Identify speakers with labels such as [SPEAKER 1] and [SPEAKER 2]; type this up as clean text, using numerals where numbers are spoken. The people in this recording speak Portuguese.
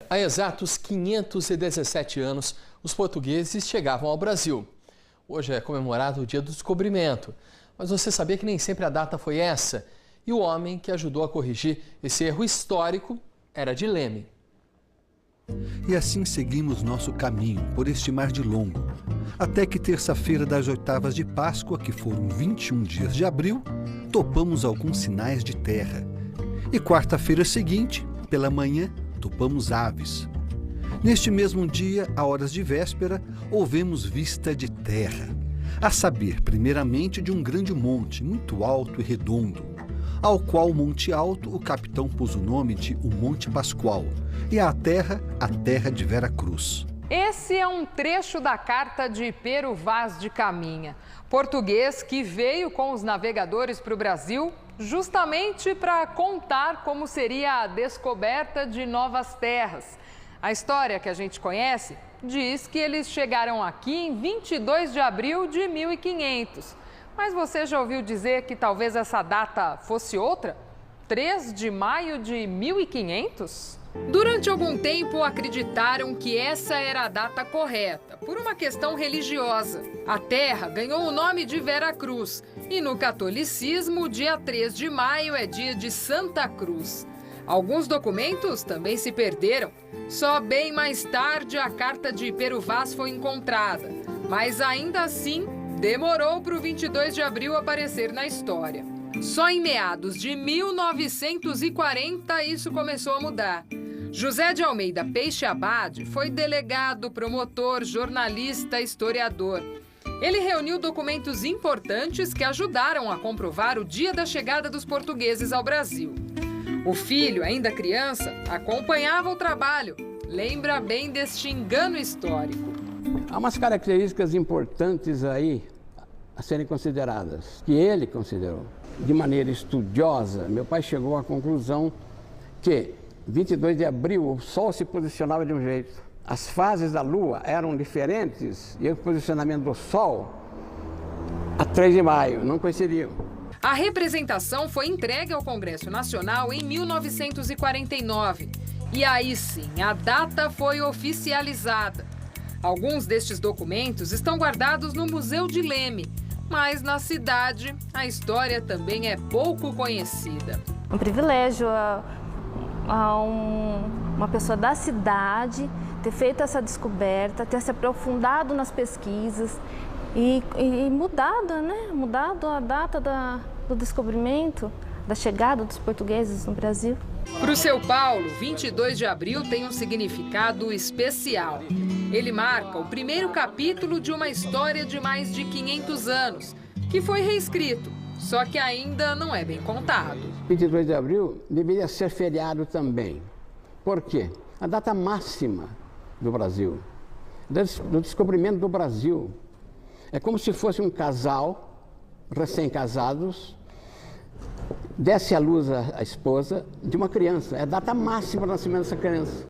[SPEAKER 1] Há exatos 517 anos, os portugueses chegavam ao Brasil. Hoje é comemorado o Dia do Descobrimento, mas você sabia que nem sempre a data foi essa? E o homem que ajudou a corrigir esse erro histórico era de Leme.
[SPEAKER 2] E assim seguimos nosso caminho por este mar de longo, até que terça-feira das oitavas de Páscoa, que foram 21 dias de abril, topamos alguns sinais de terra. E quarta-feira seguinte, pela manhã, topamos aves. Neste mesmo dia, a horas de véspera, houvemos vista de terra, a saber, primeiramente, de um grande monte, muito alto e redondo, ao qual Monte Alto o capitão pôs o nome de o Monte Pascoal, e a terra de Vera Cruz.
[SPEAKER 3] Esse é um trecho da carta de Pero Vaz de Caminha, português que veio com os navegadores para o Brasil justamente para contar como seria a descoberta de novas terras. A história que a gente conhece diz que eles chegaram aqui em 22 de abril de 1500. Mas você já ouviu dizer que talvez essa data fosse outra? 3 de maio de 1500? Durante algum tempo acreditaram que essa era a data correta, por uma questão religiosa. A terra ganhou o nome de Vera Cruz e no catolicismo, dia 3 de maio é dia de Santa Cruz. Alguns documentos também se perderam. Só bem mais tarde a carta de Pero Vaz foi encontrada, mas ainda assim demorou para o 22 de abril aparecer na história. Só em meados de 1940 isso começou a mudar. José de Almeida Peixe Abade foi delegado, promotor, jornalista, historiador. Ele reuniu documentos importantes que ajudaram a comprovar o dia da chegada dos portugueses ao Brasil. O filho, ainda criança, acompanhava o trabalho. Lembra bem deste engano histórico.
[SPEAKER 4] Há umas características importantes aí a serem consideradas, que ele considerou. De maneira estudiosa, meu pai chegou à conclusão que 22 de abril o Sol se posicionava de um jeito, as fases da Lua eram diferentes e o posicionamento do Sol a 3 de maio não coincidiam.
[SPEAKER 3] A representação foi entregue ao Congresso Nacional em 1949 e aí sim a data foi oficializada. Alguns destes documentos estão guardados no Museu de Leme, mas na cidade a história também é pouco conhecida.
[SPEAKER 5] Um privilégio uma pessoa da cidade ter feito essa descoberta, ter se aprofundado nas pesquisas e mudado, né? Mudado a data do descobrimento, da chegada dos portugueses no Brasil.
[SPEAKER 3] Para o seu Paulo, 22 de abril tem um significado especial. Ele marca o primeiro capítulo de uma história de mais de 500 anos, que foi reescrito, só que ainda não é bem contado.
[SPEAKER 4] 22 de abril deveria ser feriado também. Por quê? A data máxima do Brasil, do descobrimento do Brasil. É como se fosse um casal, recém-casados, desse à luz a esposa de uma criança. É a data máxima do nascimento dessa criança.